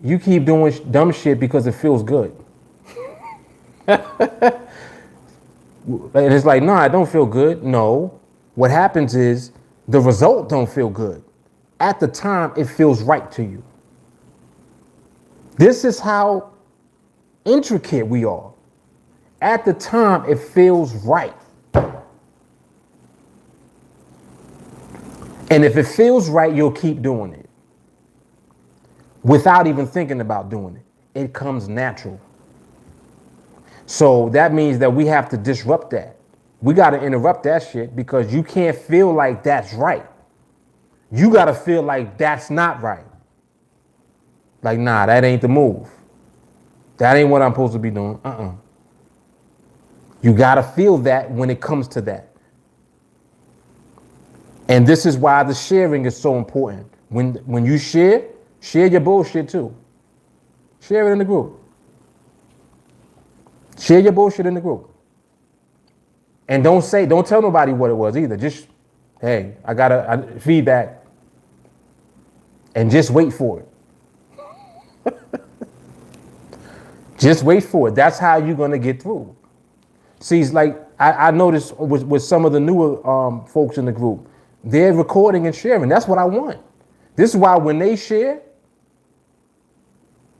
You keep doing dumb shit because it feels good. And it's like, no, I don't feel good. No, what happens is the result don't feel good. At the time, it feels right to you. This is how intricate we are. At the time, it feels right. And if it feels right, you'll keep doing it without even thinking about doing it. It comes natural. So that means that we have to disrupt that. We got to interrupt that shit because you can't feel like that's right. You got to feel like that's not right. Like, nah, that ain't the move. That ain't what I'm supposed to be doing. You got to feel that when it comes to that. And this is why the sharing is so important. When you share your bullshit too. Share it in the group. Share your bullshit in the group. And don't tell nobody what it was either. Just, hey, I got a feedback. And just wait for it. Just wait for it. That's how you're going to get through. See, it's like I noticed with some of the newer folks in the group, they're recording and sharing. That's what I want. This is why when they share,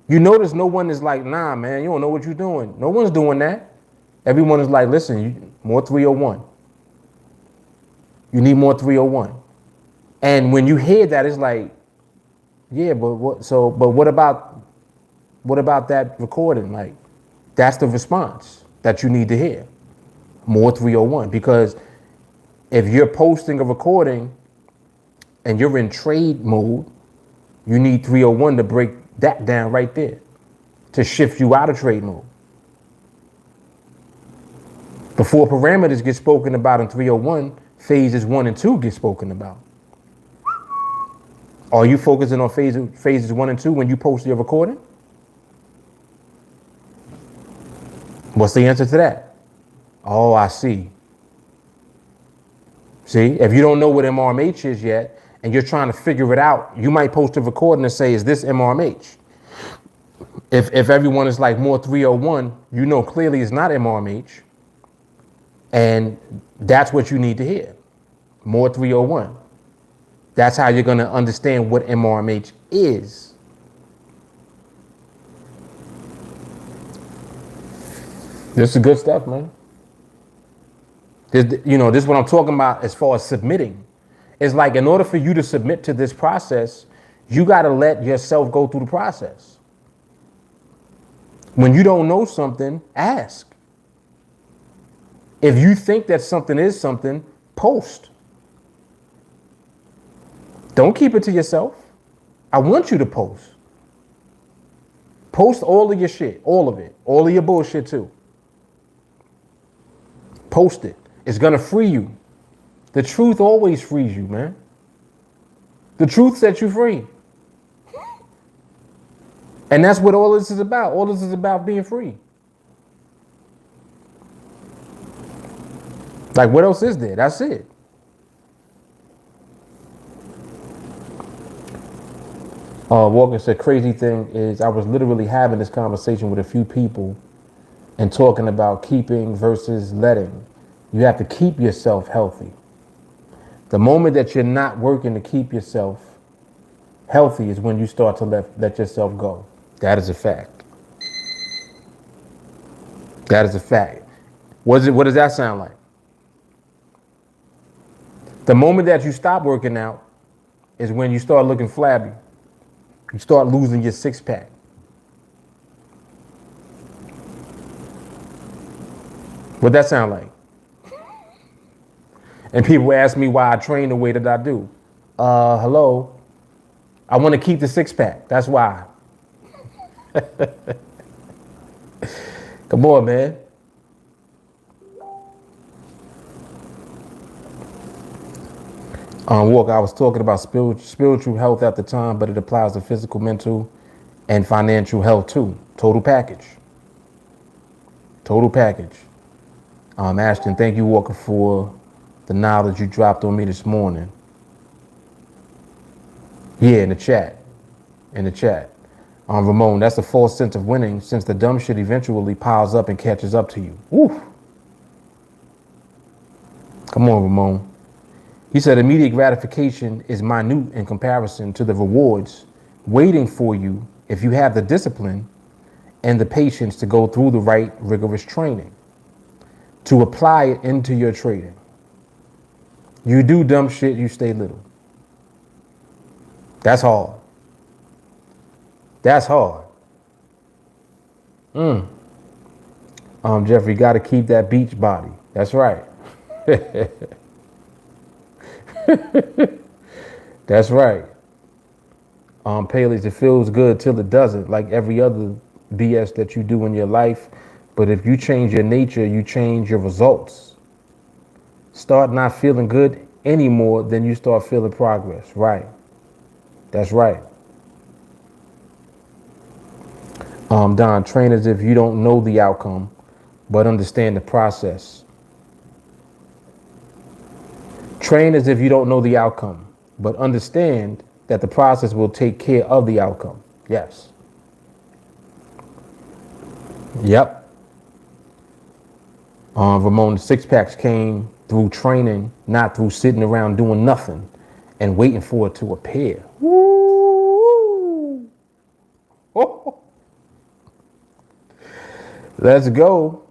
you notice no one is like, nah, man, you don't know what you're doing. No one's doing that. Everyone is like, listen, more 301. You need more 301. And when you hear that, it's like, yeah, but what about that recording? Like, that's the response that you need to hear. More 301. Because if you're posting a recording and you're in trade mode, you need 301 to break that down right there, to shift you out of trade mode. Before parameters get spoken about in 301, phases 1 and 2 get spoken about. Are you focusing on phases 1 and 2 when you post your recording? What's the answer to that? Oh, I see. See, if you don't know what MRMH is yet, and you're trying to figure it out, you might post a recording and say, is this MRMH? If everyone is like more 301, you know clearly it's not MRMH. And that's what you need to hear. More 301. That's how you're going to understand what MRMH is. This is good stuff, man. This is what I'm talking about as far as submitting. It's like in order for you to submit to this process, you got to let yourself go through the process. When you don't know something, ask. If you think that something is something, post. Don't keep it to yourself. I want you to post. Post all of your shit, all of it, all of your bullshit too. Post it. It's going to free you. The truth always frees you, man. The truth sets you free. And that's what all this is about. All this is about being free. Like, what else is there? That's it. Walker said, crazy thing is I was literally having this conversation with a few people and talking about keeping versus letting. You have to keep yourself healthy. The moment that you're not working to keep yourself healthy is when you start to let yourself go. That is a fact. That is a fact. What does that sound like? The moment that you stop working out is when you start looking flabby. You start losing your six-pack. What that sound like? And people ask me why I train the way that I do. Hello? I want to keep the six-pack. That's why. Come on, man. Walker, I was talking about spiritual health at the time, but it applies to physical, mental, and financial health too. Total package. Total package. Ashton, thank you, Walker, for the knowledge you dropped on me this morning. Yeah, in the chat. In the chat. Ramon, that's a false sense of winning since the dumb shit eventually piles up and catches up to you. Woo. Come on, Ramon. He said immediate gratification is minute in comparison to the rewards waiting for you if you have the discipline and the patience to go through the right rigorous training to apply it into your trading. You do dumb shit, you stay little. That's hard. That's hard. Jeffrey, got to keep that beach body. That's right. That's right. Paleys, it feels good till it doesn't, like every other BS that you do in your life. But if you change your nature, you change your results. Start not feeling good anymore, then you start feeling progress. Right. That's right. Don, train as if you don't know the outcome, but understand the process. Train as if you don't know the outcome, but understand that the process will take care of the outcome. Yes. Yep. Ramon, the six packs came through training, not through sitting around doing nothing and waiting for it to appear. Woo! Oh. Let's go.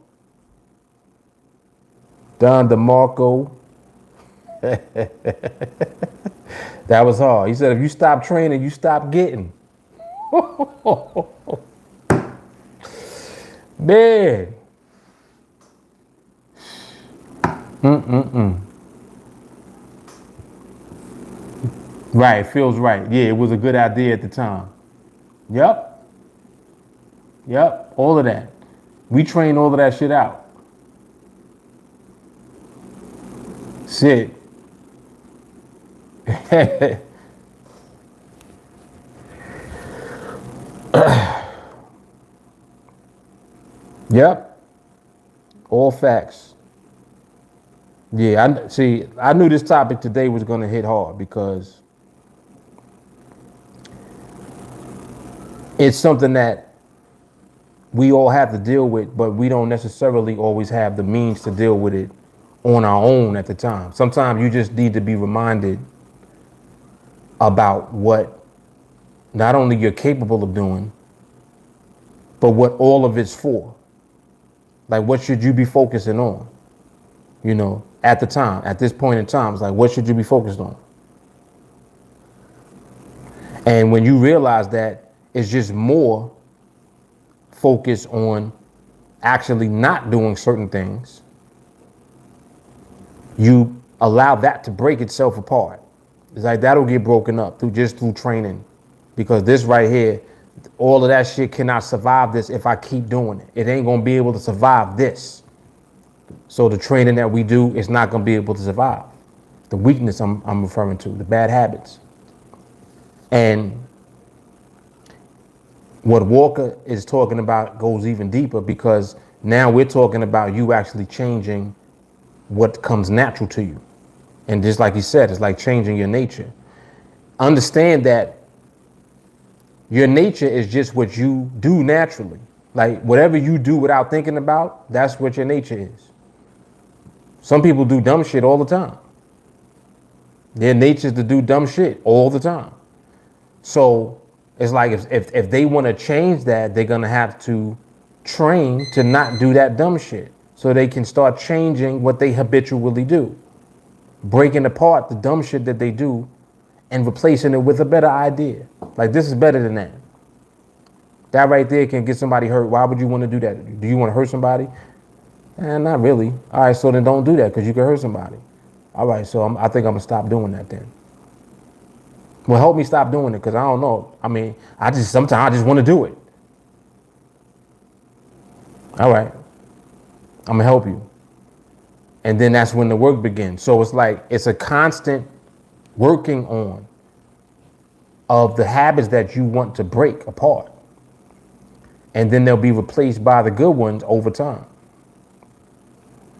Don DeMarco. That was hard. He said, if you stop training, you stop getting. Man. Right, feels right. Yeah, it was a good idea at the time. Yep. Yep, all of that. We train all of that shit out. Shit. Yep. All facts. Yeah, I knew this topic today was going to hit hard because it's something that we all have to deal with, but we don't necessarily always have the means to deal with it on our own at the time. Sometimes you just need to be reminded about what not only you're capable of doing, but what all of it's for. Like, what should you be focusing on? You know, at the time, at this point in time, it's like, what should you be focused on? And when you realize that it's just more focus on actually not doing certain things, you allow that to break itself apart. It's like that'll get broken up through training, because this right here, all of that shit cannot survive this if I keep doing it. It ain't gonna be able to survive this. So the training that we do is not gonna be able to survive. The weakness I'm referring to, the bad habits. And what Walker is talking about goes even deeper, because now we're talking about you actually changing what comes natural to you. And just like he said, it's like changing your nature. Understand that your nature is just what you do naturally. Like whatever you do without thinking about, that's what your nature is. Some people do dumb shit all the time. Their nature is to do dumb shit all the time. So it's like if they want to change that, they're going to have to train to not do that dumb shit, so they can start changing what they habitually do, breaking apart the dumb shit that they do and replacing it with a better idea. Like, this is better than that. That right there can get somebody hurt. Why would you want to do that? Do you want to hurt somebody? Not really. All right, so then don't do that, because you can hurt somebody. All right, so I think I'm going to stop doing that then. Well, help me stop doing it, because I don't know. I mean, sometimes I just want to do it. All right, I'm going to help you. And then that's when the work begins. So it's like, it's a constant working on of the habits that you want to break apart. And then they'll be replaced by the good ones over time.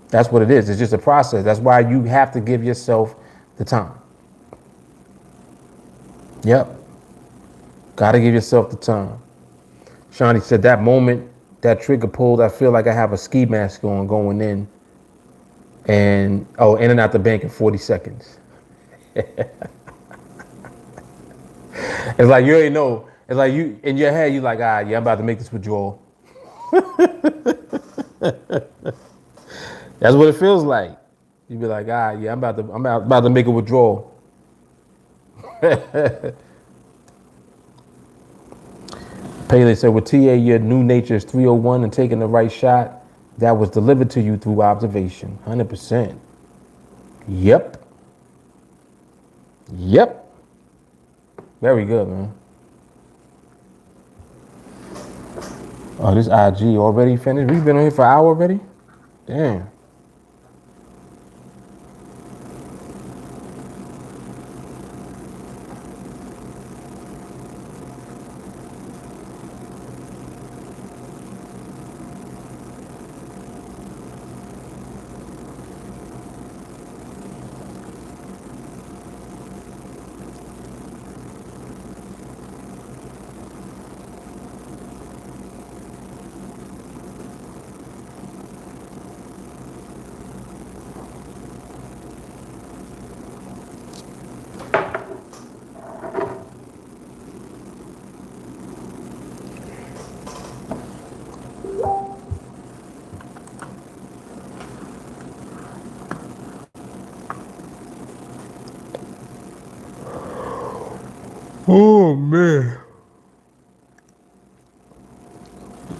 That's what it is. It's just a process. That's why you have to give yourself the time. Yep. Got to give yourself the time. Shawnee said, that moment that trigger pulled, I feel like I have a ski mask on going in and out the bank in 40 seconds. It's like you already know. It's like you in your head, you like, yeah, I'm about to make this withdrawal. That's what it feels like. You be like, yeah, I'm about to make a withdrawal. Pele said, with TA, your new nature is 301 and taking the right shot that was delivered to you through observation. 100%. Yep. Yep. Very good, man. Oh, this IG already finished? We've been on here for an hour already? Damn. Oh, man.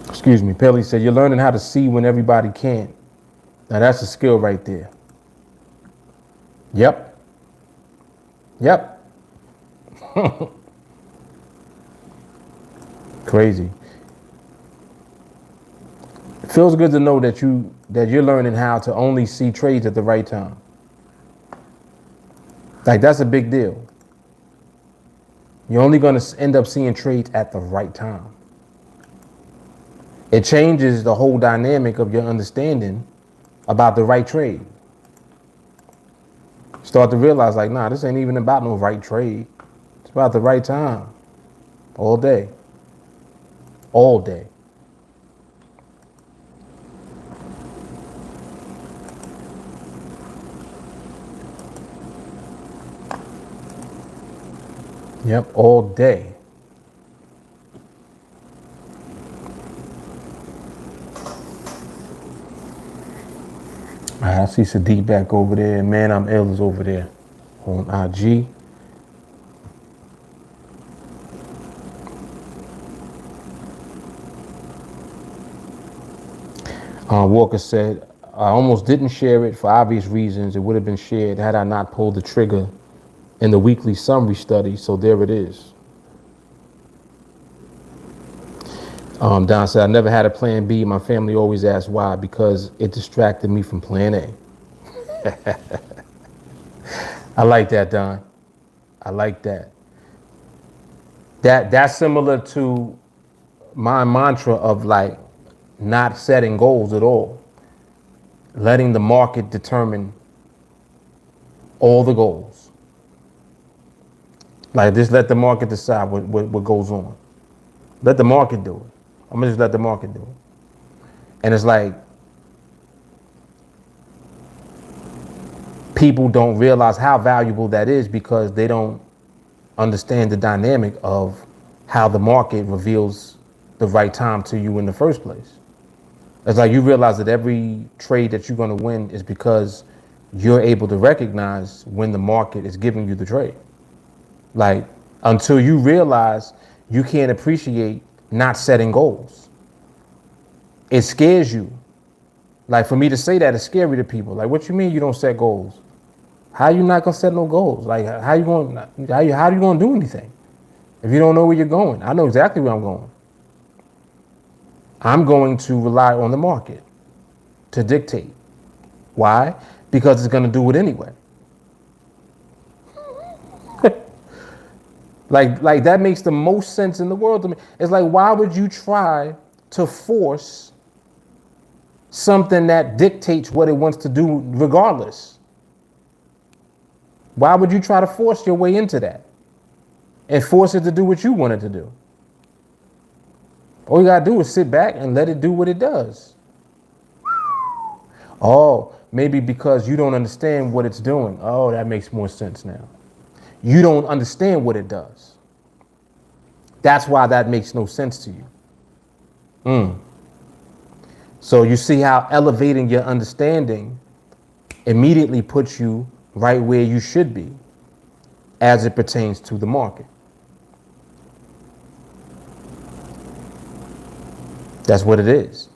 Excuse me. Pele said, you're learning how to see when everybody can't. Now, that's a skill right there. Yep. Yep. Crazy. It feels good to know that you're learning how to only see trades at the right time. Like, that's a big deal. You're only going to end up seeing trades at the right time. It changes the whole dynamic of your understanding about the right trade. Start to realize, like, nah, this ain't even about no right trade. It's about the right time. All day. All day. Yep, all day. All right, I see Sadiq back over there. Man, I'm ill is over there on IG. Walker said, I almost didn't share it for obvious reasons. It would have been shared had I not pulled the trigger in the weekly summary study. So there it is. Don said, I never had a plan B. My family always asked why, because it distracted me from plan A. I like that, Don. I like that. That's similar to my mantra of like not setting goals at all. Letting the market determine all the goals. Like just let the market decide what goes on. Let the market do it. I'm gonna just let the market do it. And it's like people don't realize how valuable that is because they don't understand the dynamic of how the market reveals the right time to you in the first place. It's like you realize that every trade that you're going to win is because you're able to recognize when the market is giving you the trade. Like until you realize you can't appreciate not setting goals. It scares you. Like for me to say that is scary to people. Like, what you mean you don't set goals? How you not gonna set no goals? Like how you gonna do anything if you don't know where you're going? I know exactly where I'm going. I'm going to rely on the market to dictate. Why? Because it's gonna do it anyway. Like that makes the most sense in the world to me. It's like, why would you try to force something that dictates what it wants to do regardless? Why would you try to force your way into that and force it to do what you want it to do? All you gotta do is sit back and let it do what it does. Oh, maybe because you don't understand what it's doing. Oh, that makes more sense now. You don't understand what it does. That's why that makes no sense to you. So you see how elevating your understanding immediately puts you right where you should be as it pertains to the market. That's what it is.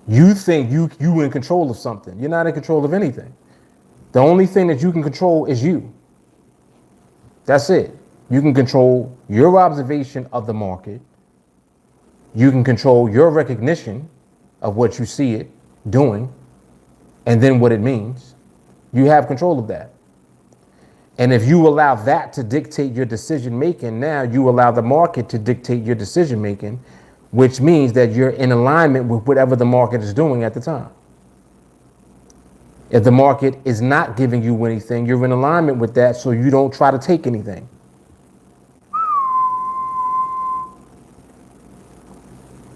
You think you in control of something. You're not in control of anything. The only thing that you can control is you. That's it. You can control your observation of the market. You can control your recognition of what you see it doing and then what it means. You have control of that. And if you allow that to dictate your decision making, now you allow the market to dictate your decision making, which means that you're in alignment with whatever the market is doing at the time. If the market is not giving you anything, you're in alignment with that, so you don't try to take anything.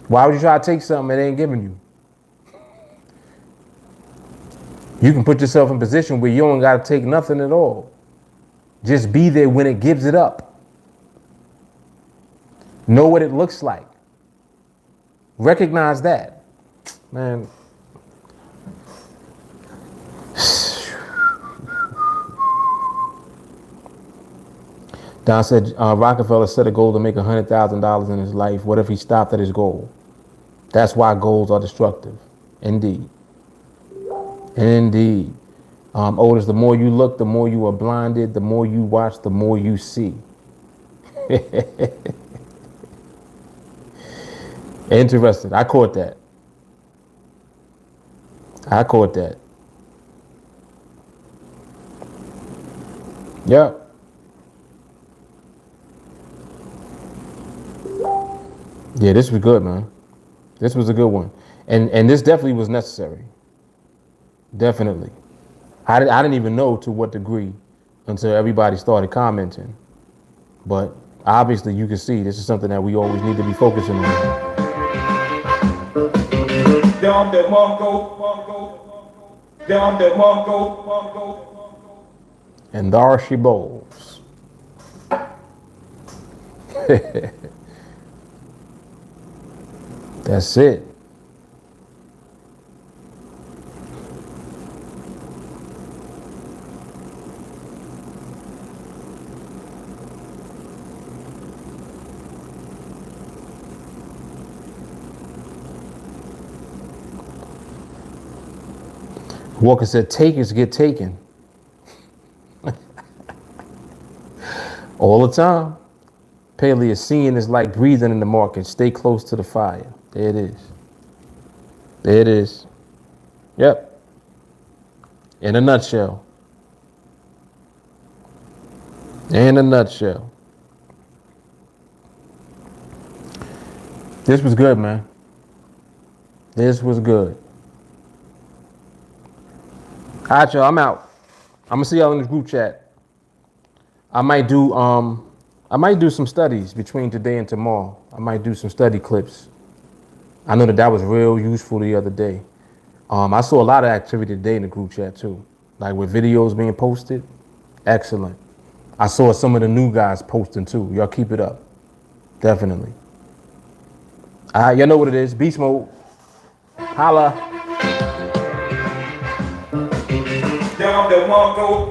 Why would you try to take something it ain't giving you? You can put yourself in a position where you don't got to take nothing at all. Just be there when it gives it up. Know what it looks like. Recognize that. Man. Don said Rockefeller set a goal to make $100,000 in his life. What if he stopped at his goal? That's why goals are destructive. Indeed. Indeed. Otis, the more you look, the more you are blinded. The more you watch, the more you see. Interesting. I caught that. Yep. Yeah, this was good, man. This was a good one. And this definitely was necessary. Definitely. I didn't even know to what degree until everybody started commenting. But obviously you can see this is something that we always need to be focusing on. And there she bowls. That's it. Walker said, takers get taken. All the time. Paleo, seeing is like breathing in the market. Stay close to the fire. There it is. There it is. Yep. In a nutshell. In a nutshell. This was good, man. This was good. All right, y'all, I'm out. I'm gonna see y'all in the group chat. I might do some studies between today and tomorrow. I might do some study clips. I know that was real useful the other day. I saw a lot of activity today in the group chat too, like with videos being posted. Excellent. I saw some of the new guys posting too. Y'all keep it up. Definitely. All right, y'all know what it is. Beast mode. Holla. Down the Marco.